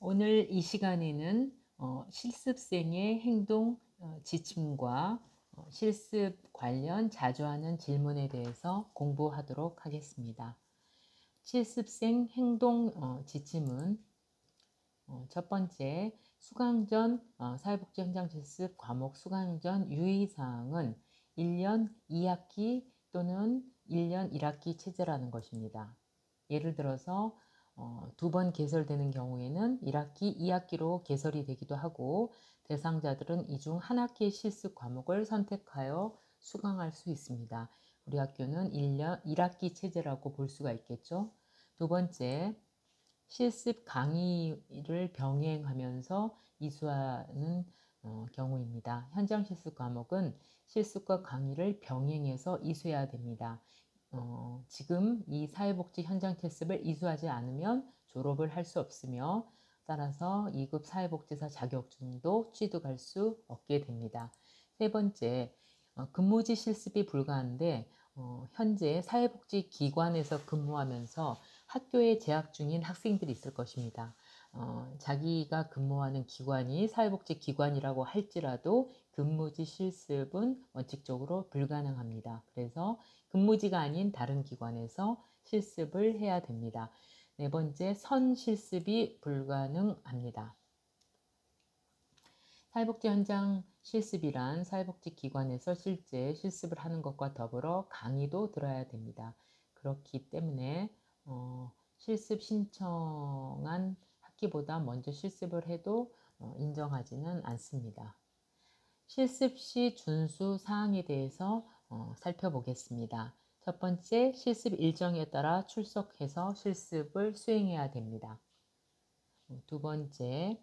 오늘 이 시간에는 실습생의 행동 지침과 실습 관련 자주 하는 질문에 대해서 공부하도록 하겠습니다. 실습생 행동 지침은 첫 번째, 수강 전 사회복지 현장 실습 과목 수강 전 유의사항은 1년 2학기 또는 1년 1학기 체제라는 것입니다. 예를 들어서 두 번 개설되는 경우에는 1학기, 2학기로 개설이 되기도 하고 대상자들은 이 중 한 학기의 실습 과목을 선택하여 수강할 수 있습니다. 우리 학교는 1학기 체제라고 볼 수가 있겠죠. 두 번째, 실습 강의를 병행하면서 이수하는 경우입니다. 현장 실습 과목은 실습과 강의를 병행해서 이수해야 됩니다. 지금 이 사회복지 현장 실습을 이수하지 않으면 졸업을 할 수 없으며 따라서 2급 사회복지사 자격증도 취득할 수 없게 됩니다. 세 번째, 근무지 실습이 불가한데 현재 사회복지기관에서 근무하면서 학교에 재학 중인 학생들이 있을 것입니다. 자기가 근무하는 기관이 사회복지기관이라고 할지라도 근무지 실습은 원칙적으로 불가능합니다. 그래서 근무지가 아닌 다른 기관에서 실습을 해야 됩니다. 네 번째, 선실습이 불가능합니다. 사회복지 현장 실습이란 사회복지기관에서 실제 실습을 하는 것과 더불어 강의도 들어야 됩니다. 그렇기 때문에 실습 신청한 학기보다 먼저 실습을 해도 인정하지는 않습니다. 실습 시 준수 사항에 대해서 살펴보겠습니다. 첫 번째, 실습 일정에 따라 출석해서 실습을 수행해야 됩니다. 두 번째,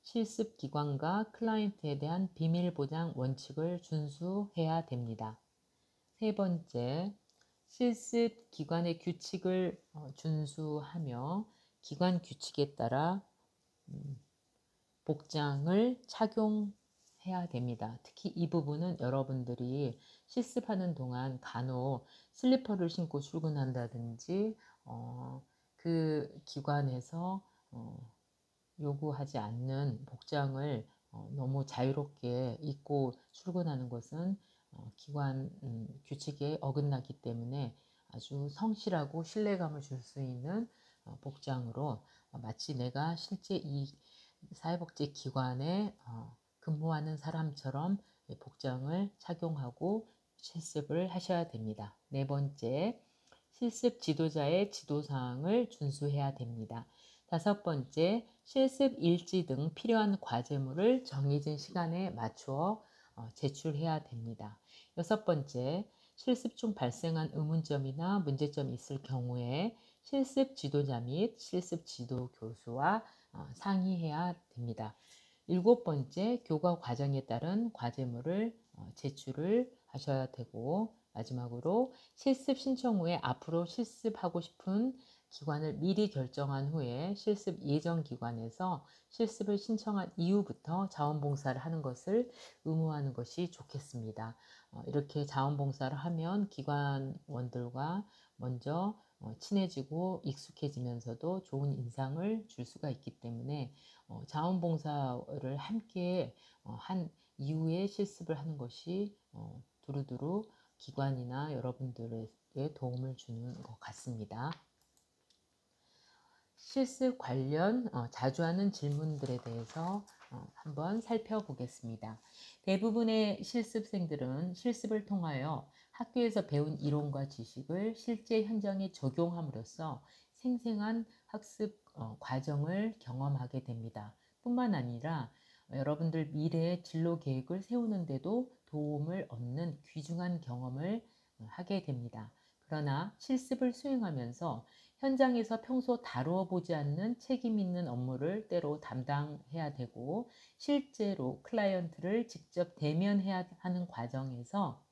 실습 기관과 클라이언트에 대한 비밀 보장 원칙을 준수해야 됩니다. 세 번째, 실습 기관의 규칙을 준수하며 기관 규칙에 따라 복장을 착용해야 됩니다. 특히 이 부분은 여러분들이 실습하는 동안 간혹 슬리퍼를 신고 출근한다든지 그 기관에서 요구하지 않는 복장을 너무 자유롭게 입고 출근하는 것은 기관 규칙에 어긋나기 때문에 아주 성실하고 신뢰감을 줄 수 있는 복장으로 마치 내가 실제 이 사회복지 기관에 근무하는 사람처럼 복장을 착용하고 실습을 하셔야 됩니다. 네 번째, 실습 지도자의 지도사항을 준수해야 됩니다. 다섯 번째, 실습 일지 등 필요한 과제물을 정해진 시간에 맞추어 제출해야 됩니다. 여섯 번째, 실습 중 발생한 의문점이나 문제점이 있을 경우에 실습 지도자 및 실습 지도 교수와 상의해야 됩니다. 일곱 번째, 교과 과정에 따른 과제물을 제출을 하셔야 되고 마지막으로 실습 신청 후에 앞으로 실습하고 싶은 기관을 미리 결정한 후에 실습 예정 기관에서 실습을 신청한 이후부터 자원봉사를 하는 것을 의무화하는 것이 좋겠습니다. 이렇게 자원봉사를 하면 기관원들과 먼저 친해지고 익숙해지면서도 좋은 인상을 줄 수가 있기 때문에 자원봉사를 함께 한 이후에 실습을 하는 것이 두루두루 기관이나 여러분들에게 도움을 주는 것 같습니다. 실습 관련 자주 하는 질문들에 대해서 한번 살펴보겠습니다. 대부분의 실습생들은 실습을 통하여 학교에서 배운 이론과 지식을 실제 현장에 적용함으로써 생생한 학습 과정을 경험하게 됩니다. 뿐만 아니라 여러분들 미래의 진로 계획을 세우는데도 도움을 얻는 귀중한 경험을 하게 됩니다. 그러나 실습을 수행하면서 현장에서 평소 다루어 보지 않는 책임 있는 업무를 때로 담당해야 되고 실제로 클라이언트를 직접 대면해야 하는 과정에서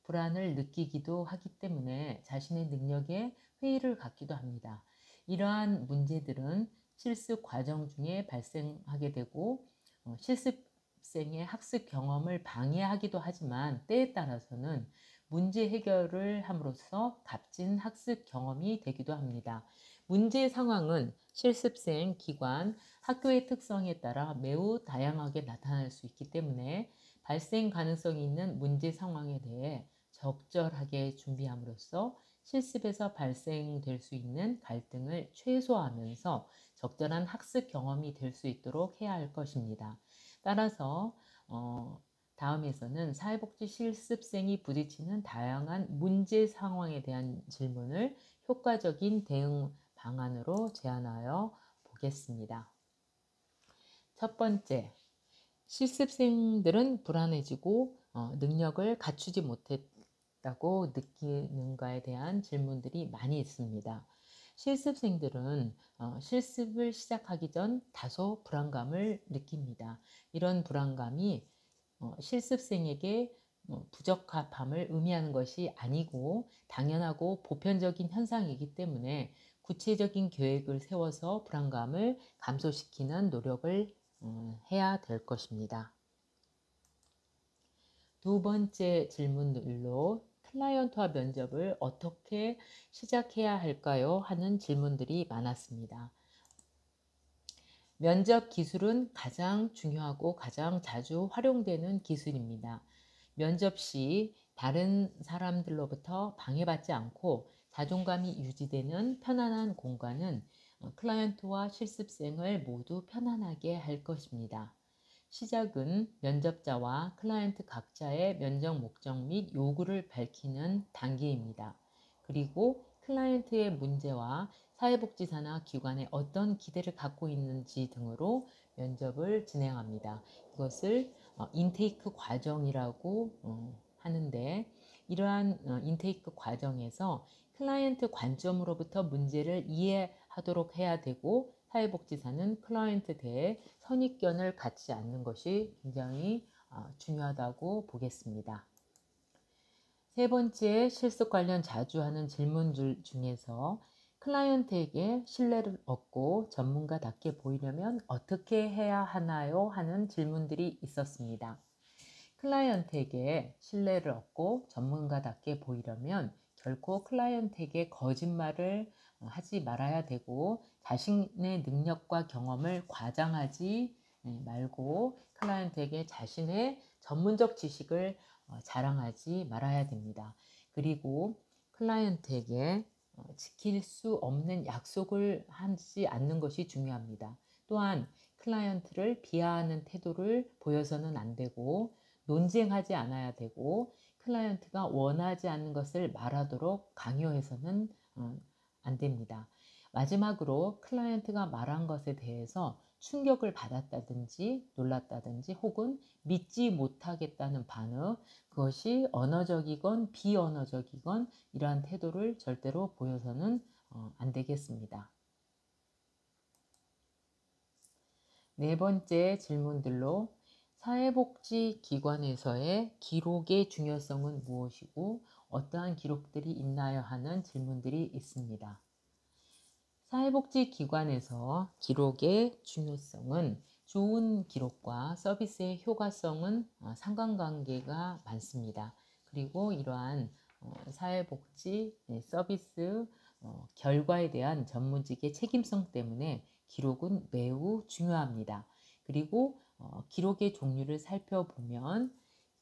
불안을 느끼기도 하기 때문에 자신의 능력에 회의를 갖기도 합니다. 이러한 문제들은 실습 과정 중에 발생하게 되고 실습생의 학습 경험을 방해하기도 하지만 때에 따라서는 문제 해결을 함으로써 값진 학습 경험이 되기도 합니다. 문제 상황은 실습생, 기관, 학교의 특성에 따라 매우 다양하게 나타날 수 있기 때문에 발생 가능성이 있는 문제 상황에 대해 적절하게 준비함으로써 실습에서 발생될 수 있는 갈등을 최소화하면서 적절한 학습 경험이 될 수 있도록 해야 할 것입니다. 따라서 다음에서는 사회복지 실습생이 부딪히는 다양한 문제 상황에 대한 질문을 효과적인 대응 방안으로 제안하여 보겠습니다. 첫 번째, 실습생들은 불안해지고 능력을 갖추지 못했다고 느끼는가에 대한 질문들이 많이 있습니다. 실습생들은 실습을 시작하기 전 다소 불안감을 느낍니다. 이런 불안감이 실습생에게 부적합함을 의미하는 것이 아니고 당연하고 보편적인 현상이기 때문에 구체적인 계획을 세워서 불안감을 감소시키는 노력을 해야 될 것입니다. 두 번째 질문들로 클라이언트와 면접을 어떻게 시작해야 할까요? 하는 질문들이 많았습니다. 면접 기술은 가장 중요하고 가장 자주 활용되는 기술입니다. 면접 시 다른 사람들로부터 방해받지 않고 자존감이 유지되는 편안한 공간은 클라이언트와 실습생을 모두 편안하게 할 것입니다. 시작은 면접자와 클라이언트 각자의 면접 목적 및 요구를 밝히는 단계입니다. 그리고 클라이언트의 문제와 사회복지사나 기관에 어떤 기대를 갖고 있는지 등으로 면접을 진행합니다. 이것을 인테이크 과정이라고 하는데 이러한 인테이크 과정에서 클라이언트 관점으로부터 문제를 이해하도록 해야 되고 사회복지사는 클라이언트 대해 선입견을 갖지 않는 것이 굉장히 중요하다고 보겠습니다. 세 번째, 실습 관련 자주 하는 질문들 중에서 클라이언트에게 신뢰를 얻고 전문가답게 보이려면 어떻게 해야 하나요? 하는 질문들이 있었습니다. 클라이언트에게 신뢰를 얻고 전문가답게 보이려면 결코 클라이언트에게 거짓말을 하지 말아야 되고 자신의 능력과 경험을 과장하지 말고 클라이언트에게 자신의 전문적 지식을 자랑하지 말아야 됩니다. 그리고 클라이언트에게 지킬 수 없는 약속을 하지 않는 것이 중요합니다. 또한 클라이언트를 비하하는 태도를 보여서는 안 되고 논쟁하지 않아야 되고 클라이언트가 원하지 않는 것을 말하도록 강요해서는 안 됩니다. 마지막으로 클라이언트가 말한 것에 대해서 충격을 받았다든지 놀랐다든지 혹은 믿지 못하겠다는 반응, 그것이 언어적이건 비언어적이건 이러한 태도를 절대로 보여서는 안 되겠습니다. 네 번째 질문들로 사회복지기관에서의 기록의 중요성은 무엇이고 어떠한 기록들이 있나요? 하는 질문들이 있습니다. 사회복지기관에서 기록의 중요성은 좋은 기록과 서비스의 효과성은 상관관계가 많습니다. 그리고 이러한 사회복지 서비스 결과에 대한 전문직의 책임성 때문에 기록은 매우 중요합니다. 그리고 기록의 종류를 살펴보면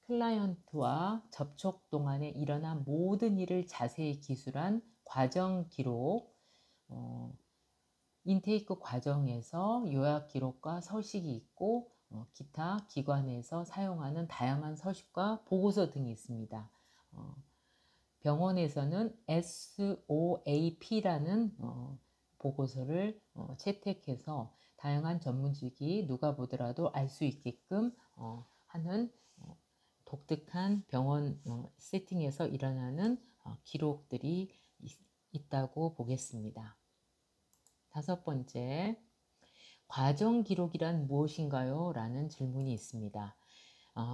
클라이언트와 접촉 동안에 일어난 모든 일을 자세히 기술한 과정 기록, 인테이크 과정에서 요약 기록과 서식이 있고 기타 기관에서 사용하는 다양한 서식과 보고서 등이 있습니다. 병원에서는 SOAP라는 보고서를 채택해서 다양한 전문직이 누가 보더라도 알 수 있게끔 하는 독특한 병원 세팅에서 일어나는 기록들이 있다고 보겠습니다. 다섯 번째, 과정 기록이란 무엇인가요? 라는 질문이 있습니다.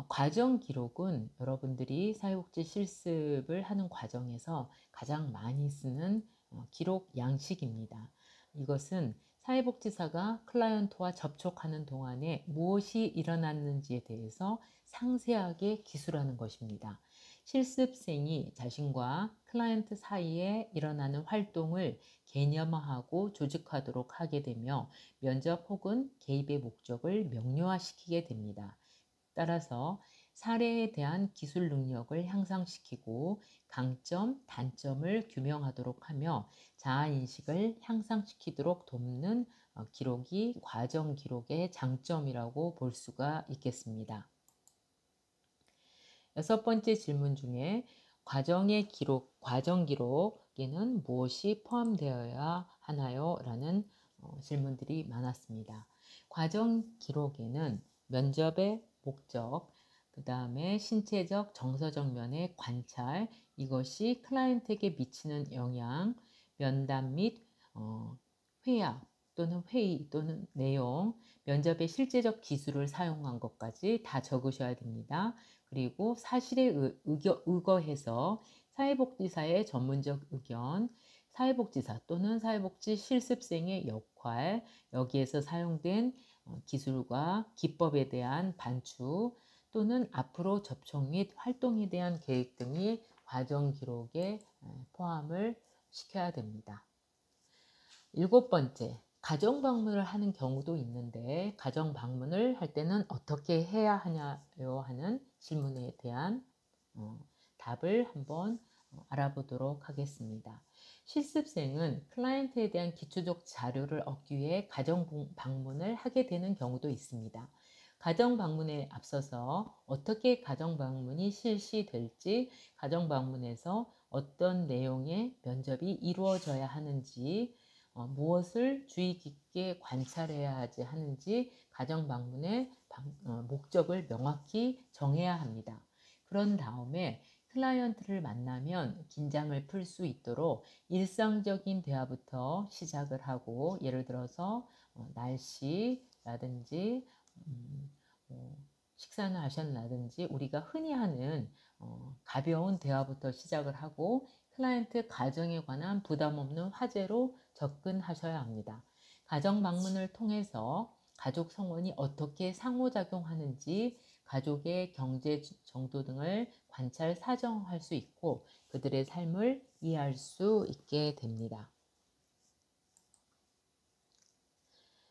과정 기록은 여러분들이 사회복지 실습을 하는 과정에서 가장 많이 쓰는 기록 양식입니다. 이것은 사회복지사가 클라이언트와 접촉하는 동안에 무엇이 일어났는지에 대해서 상세하게 기술하는 것입니다. 실습생이 자신과 클라이언트 사이에 일어나는 활동을 개념화하고 조직하도록 하게 되며 면접 혹은 개입의 목적을 명료화시키게 됩니다. 따라서 사례에 대한 기술 능력을 향상시키고 강점, 단점을 규명하도록 하며 자아인식을 향상시키도록 돕는 기록이 과정 기록의 장점이라고 볼 수가 있겠습니다. 여섯 번째 질문 중에 과정 기록에는 무엇이 포함되어야 하나요? 라는 질문들이 많았습니다. 과정 기록에는 면접의 목적, 그 다음에 신체적, 정서적 면의 관찰, 이것이 클라이언트에게 미치는 영향, 면담 및 회합 또는 회의 또는 내용, 면접의 실제적 기술을 사용한 것까지 다 적으셔야 됩니다. 그리고 사실에 의거해서 사회복지사의 전문적 의견, 사회복지사 또는 사회복지 실습생의 역할, 여기에서 사용된 기술과 기법에 대한 반추 또는 앞으로 접촉 및 활동에 대한 계획 등이 과정 기록에 포함을 시켜야 됩니다. 일곱 번째, 가정 방문을 하는 경우도 있는데 가정 방문을 할 때는 어떻게 해야 하냐요 하는 질문에 대한 답을 한번 알아보도록 하겠습니다. 실습생은 클라이언트에 대한 기초적 자료를 얻기 위해 가정 방문을 하게 되는 경우도 있습니다. 가정 방문에 앞서서 어떻게 가정 방문이 실시될지, 가정 방문에서 어떤 내용의 면접이 이루어져야 하는지, 무엇을 주의 깊게 관찰해야 하는지 가정 방문의 목적을 명확히 정해야 합니다. 그런 다음에 클라이언트를 만나면 긴장을 풀 수 있도록 일상적인 대화부터 시작을 하고, 예를 들어서 날씨라든지 식사는 하셨나든지 우리가 흔히 하는 가벼운 대화부터 시작을 하고 클라이언트 가정에 관한 부담 없는 화제로 접근하셔야 합니다. 가정 방문을 통해서 가족 성원이 어떻게 상호작용하는지, 가족의 경제 정도 등을 관찰 사정할 수 있고 그들의 삶을 이해할 수 있게 됩니다.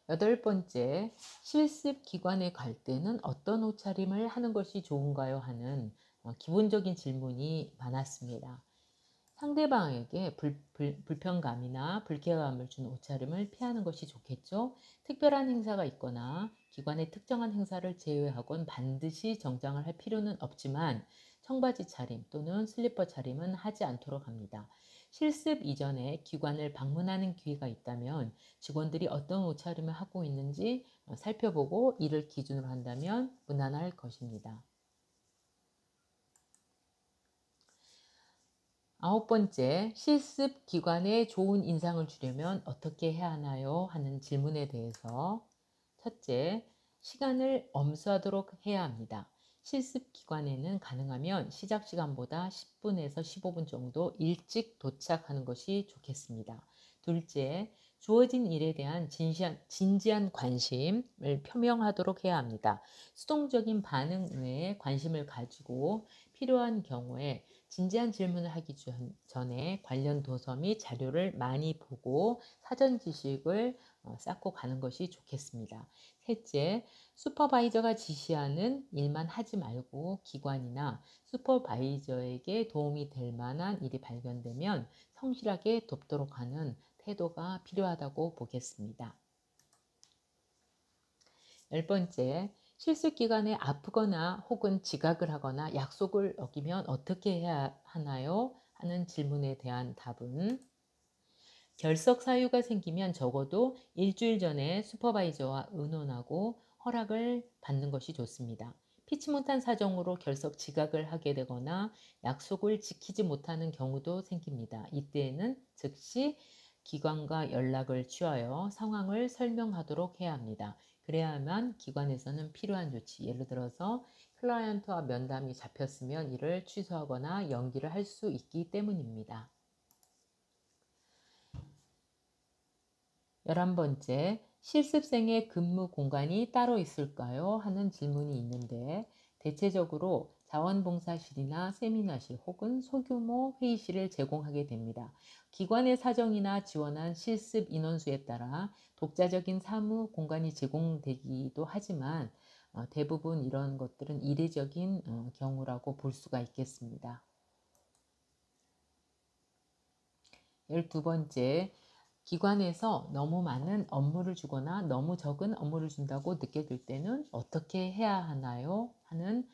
여덟 번째, 실습 기관에 갈 때는 어떤 옷차림을 하는 것이 좋은가요? 하는 기본적인 질문이 많았습니다. 상대방에게 불편감이나 불쾌감을 준 옷차림을 피하는 것이 좋겠죠. 특별한 행사가 있거나 기관의 특정한 행사를 제외하고는 반드시 정장을 할 필요는 없지만 청바지 차림 또는 슬리퍼 차림은 하지 않도록 합니다. 실습 이전에 기관을 방문하는 기회가 있다면 직원들이 어떤 옷차림을 하고 있는지 살펴보고 이를 기준으로 한다면 무난할 것입니다. 아홉 번째, 실습 기관에 좋은 인상을 주려면 어떻게 해야 하나요? 하는 질문에 대해서 첫째, 시간을 엄수하도록 해야 합니다. 실습 기관에는 가능하면 시작 시간보다 10분에서 15분 정도 일찍 도착하는 것이 좋겠습니다. 둘째, 주어진 일에 대한 진지한 관심을 표명하도록 해야 합니다. 수동적인 반응 외에 관심을 가지고 필요한 경우에 진지한 질문을 하기 전에 관련 도서 및 자료를 많이 보고 사전 지식을 쌓고 가는 것이 좋겠습니다. 셋째, 슈퍼바이저가 지시하는 일만 하지 말고 기관이나 슈퍼바이저에게 도움이 될 만한 일이 발견되면 성실하게 돕도록 하는 태도가 필요하다고 보겠습니다. 열 번째, 실습 기간에 아프거나 혹은 지각을 하거나 약속을 어기면 어떻게 해야 하나요? 하는 질문에 대한 답은 결석 사유가 생기면 적어도 일주일 전에 슈퍼바이저와 의논하고 허락을 받는 것이 좋습니다. 피치 못한 사정으로 결석 지각을 하게 되거나 약속을 지키지 못하는 경우도 생깁니다. 이때에는 즉시 기관과 연락을 취하여 상황을 설명하도록 해야 합니다. 그래야만 기관에서는 필요한 조치, 예를 들어서 클라이언트와 면담이 잡혔으면 이를 취소하거나 연기를 할 수 있기 때문입니다. 11번째, 실습생의 근무 공간이 따로 있을까요? 하는 질문이 있는데 대체적으로 자원봉사실이나 세미나실 혹은 소규모 회의실을 제공하게 됩니다. 기관의 사정이나 지원한 실습 인원수에 따라 독자적인 사무 공간이 제공되기도 하지만 대부분 이런 것들은 이례적인 경우라고 볼 수가 있겠습니다. 12번째, 기관에서 너무 많은 업무를 주거나 너무 적은 업무를 준다고 느껴질 때는 어떻게 해야 하나요? 하는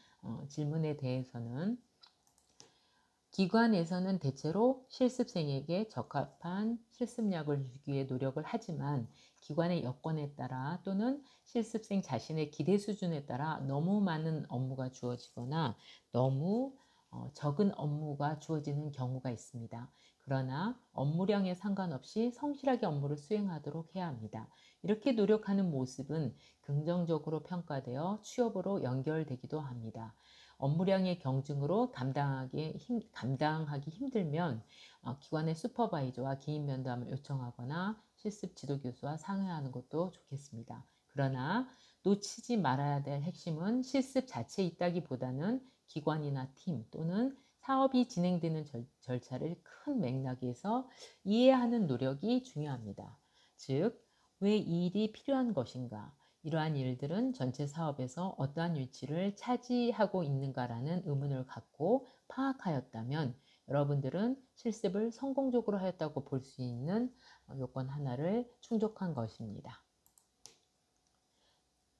질문에 대해서는 기관에서는 대체로 실습생에게 적합한 실습량을 주기 위해 노력을 하지만 기관의 여건에 따라 또는 실습생 자신의 기대 수준에 따라 너무 많은 업무가 주어지거나 너무 적은 업무가 주어지는 경우가 있습니다. 그러나 업무량에 상관없이 성실하게 업무를 수행하도록 해야 합니다. 이렇게 노력하는 모습은 긍정적으로 평가되어 취업으로 연결되기도 합니다. 업무량의 경중으로 감당하기 힘들면 기관의 슈퍼바이저와 개인 면담을 요청하거나 실습 지도교수와 상의하는 것도 좋겠습니다. 그러나 놓치지 말아야 될 핵심은 실습 자체에 있다기보다는 기관이나 팀 또는 사업이 진행되는 절차를 큰 맥락에서 이해하는 노력이 중요합니다. 즉, 왜 이 일이 필요한 것인가? 이러한 일들은 전체 사업에서 어떠한 위치를 차지하고 있는가라는 의문을 갖고 파악하였다면 여러분들은 실습을 성공적으로 하였다고 볼 수 있는 요건 하나를 충족한 것입니다.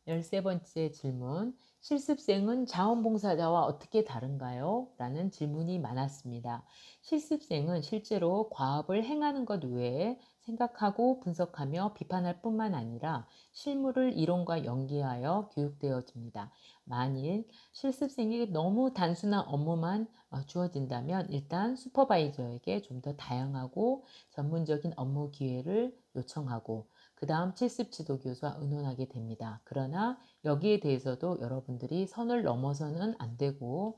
13번째 질문, 실습생은 자원봉사자와 어떻게 다른가요? 라는 질문이 많았습니다. 실습생은 실제로 과업을 행하는 것 외에 생각하고 분석하며 비판할 뿐만 아니라 실무를 이론과 연계하여 교육되어집니다. 만일 실습생에게 너무 단순한 업무만 주어진다면 일단 슈퍼바이저에게 좀 더 다양하고 전문적인 업무 기회를 요청하고 그 다음 실습 지도교수와 의논하게 됩니다. 그러나 여기에 대해서도 여러분들이 선을 넘어서는 안 되고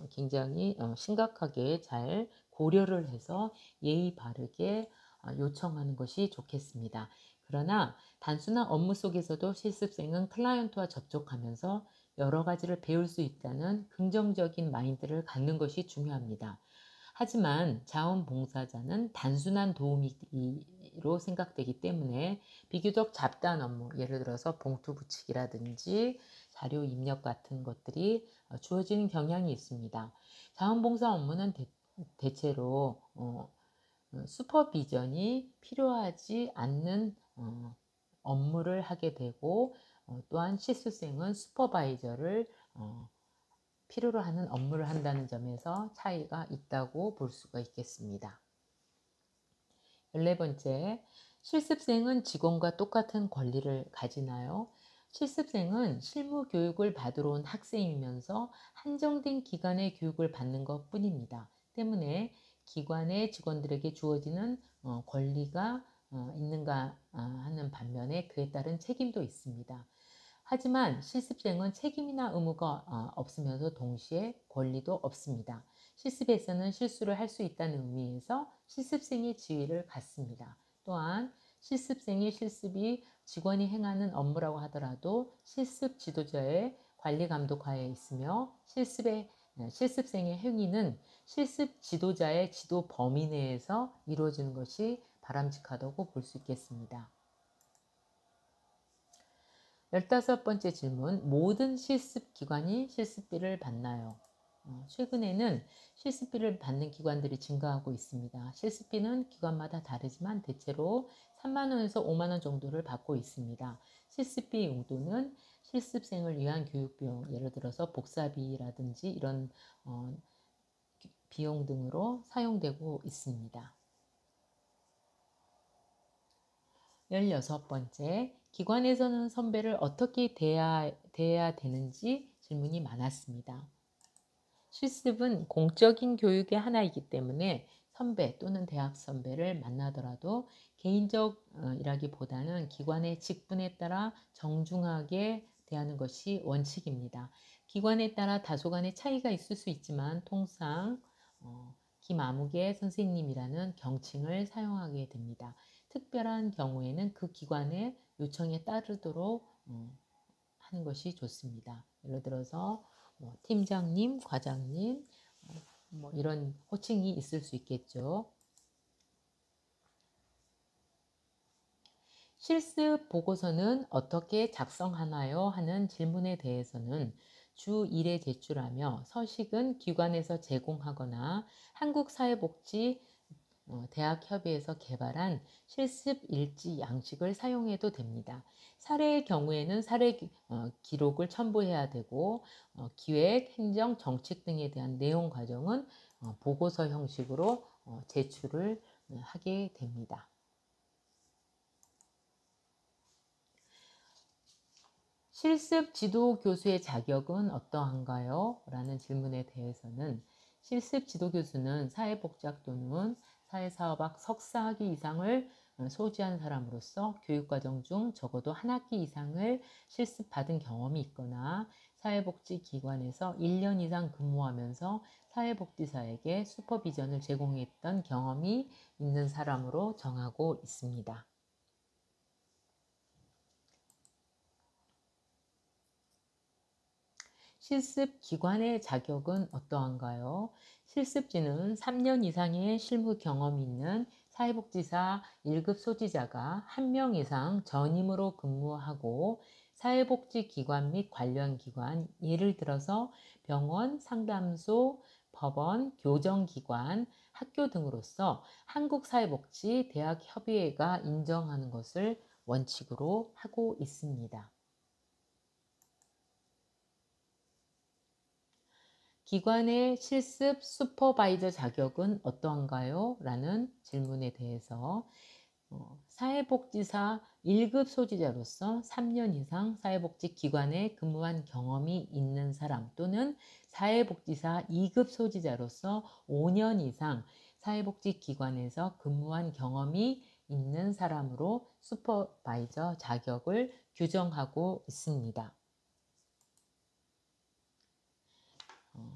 굉장히 심각하게 잘 고려를 해서 예의 바르게 요청하는 것이 좋겠습니다. 그러나 단순한 업무 속에서도 실습생은 클라이언트와 접촉하면서 여러 가지를 배울 수 있다는 긍정적인 마인드를 갖는 것이 중요합니다. 하지만 자원봉사자는 단순한 도우미로 생각되기 때문에 비교적 잡다한 업무, 예를 들어서 봉투 붙이기라든지 자료 입력 같은 것들이 주어지는 경향이 있습니다. 자원봉사 업무는 대체로 슈퍼비전이 필요하지 않는 업무를 하게 되고 또한 실습생은 슈퍼바이저를 필요로 하는 업무를 한다는 점에서 차이가 있다고 볼 수가 있겠습니다. 14번째, 실습생은 직원과 똑같은 권리를 가지나요? 실습생은 실무 교육을 받으러 온 학생이면서 한정된 기간의 교육을 받는 것 뿐입니다. 때문에 기관의 직원들에게 주어지는 권리가 있는가 하는 반면에 그에 따른 책임도 있습니다. 하지만 실습생은 책임이나 의무가 없으면서 동시에 권리도 없습니다. 실습에서는 실수를 할 수 있다는 의미에서 실습생의 지위를 갖습니다. 또한 실습생의 실습이 직원이 행하는 업무라고 하더라도 실습 지도자의 관리 감독하에 있으며 실습생의 행위는 실습 지도자의 지도 범위 내에서 이루어지는 것이 바람직하다고 볼 수 있겠습니다. 15번째 질문, 모든 실습기관이 실습비를 받나요? 최근에는 실습비를 받는 기관들이 증가하고 있습니다. 실습비는 기관마다 다르지만 대체로 3만 원에서 5만 원 정도를 받고 있습니다. 실습비 용도는 실습생을 위한 교육비용, 예를 들어서 복사비라든지 이런 비용 등으로 사용되고 있습니다. 16번째, 기관에서는 선배를 어떻게 대해야 되는지 질문이 많았습니다. 실습은 공적인 교육의 하나이기 때문에 선배 또는 대학 선배를 만나더라도 개인적이라기보다는 기관의 직분에 따라 정중하게 대하는 것이 원칙입니다. 기관에 따라 다소간의 차이가 있을 수 있지만 통상 김아무개 선생님이라는 경칭을 사용하게 됩니다. 특별한 경우에는 그 기관의 요청에 따르도록 하는 것이 좋습니다. 예를 들어서 뭐 팀장님, 과장님, 뭐 이런 호칭이 있을 수 있겠죠. 실습 보고서는 어떻게 작성하나요? 하는 질문에 대해서는 주 1회 제출하며 서식은 기관에서 제공하거나 한국사회복지 대학협의회에서 개발한 실습 일지 양식을 사용해도 됩니다. 사례의 경우에는 사례 기록을 첨부해야 되고 기획, 행정, 정책 등에 대한 내용 과정은 보고서 형식으로 제출을 하게 됩니다. 실습 지도 교수의 자격은 어떠한가요? 라는 질문에 대해서는 실습 지도 교수는 사회복지학 또는 사회사업학 석사학위 이상을 소지한 사람으로서 교육과정 중 적어도 한 학기 이상을 실습받은 경험이 있거나 사회복지기관에서 1년 이상 근무하면서 사회복지사에게 슈퍼비전을 제공했던 경험이 있는 사람으로 정하고 있습니다. 실습 기관의 자격은 어떠한가요? 실습지는 3년 이상의 실무 경험이 있는 사회복지사 1급 소지자가 1명 이상 전임으로 근무하고 사회복지기관 및 관련 기관, 예를 들어서 병원, 상담소, 법원, 교정기관, 학교 등으로서 한국사회복지대학협의회가 인정하는 것을 원칙으로 하고 있습니다. 기관의 실습 슈퍼바이저 자격은 어떠한가요? 라는 질문에 대해서 사회복지사 1급 소지자로서 3년 이상 사회복지기관에 근무한 경험이 있는 사람 또는 사회복지사 2급 소지자로서 5년 이상 사회복지기관에서 근무한 경험이 있는 사람으로 슈퍼바이저 자격을 규정하고 있습니다.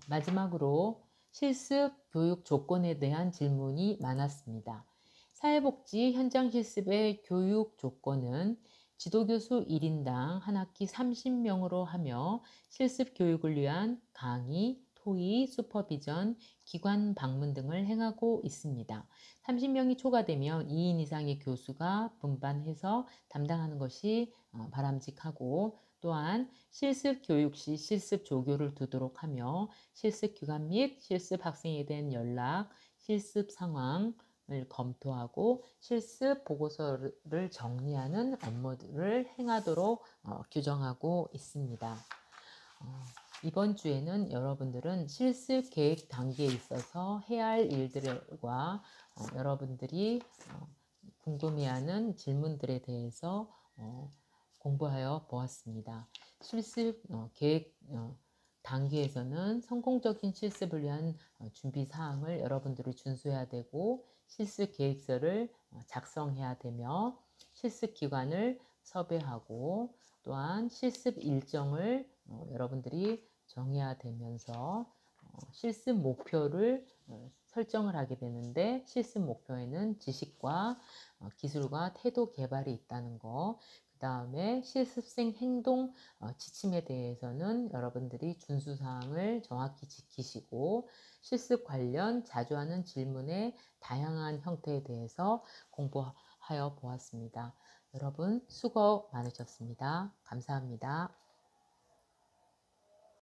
마지막으로 실습 교육 조건에 대한 질문이 많았습니다. 사회복지 현장 실습의 교육 조건은 지도교수 1인당 한 학기 30명으로 하며 실습 교육을 위한 강의, 토의, 슈퍼비전, 기관 방문 등을 행하고 있습니다. 30명이 초과되면 2인 이상의 교수가 분반해서 담당하는 것이 바람직하고 또한 실습 교육 시 실습 조교를 두도록 하며 실습 기관 및 실습 학생에 대한 연락, 실습 상황을 검토하고 실습 보고서를 정리하는 업무를 행하도록 규정하고 있습니다. 이번 주에는 여러분들은 실습 계획 단계에 있어서 해야 할 일들과 여러분들이 궁금해하는 질문들에 대해서 공부하여 보았습니다. 실습 계획 단계에서는 성공적인 실습을 위한 준비 사항을 여러분들이 준수해야 되고 실습 계획서를 작성해야 되며 실습 기관을 섭외하고 또한 실습 일정을 여러분들이 정해야 되면서 실습 목표를 설정을 하게 되는데 실습 목표에는 지식과 기술과 태도 개발이 있다는 거, 그 다음에 실습생 행동 지침에 대해서는 여러분들이 준수사항을 정확히 지키시고 실습 관련 자주 하는 질문의 다양한 형태에 대해서 공부하여 보았습니다. 여러분 수고 많으셨습니다. 감사합니다.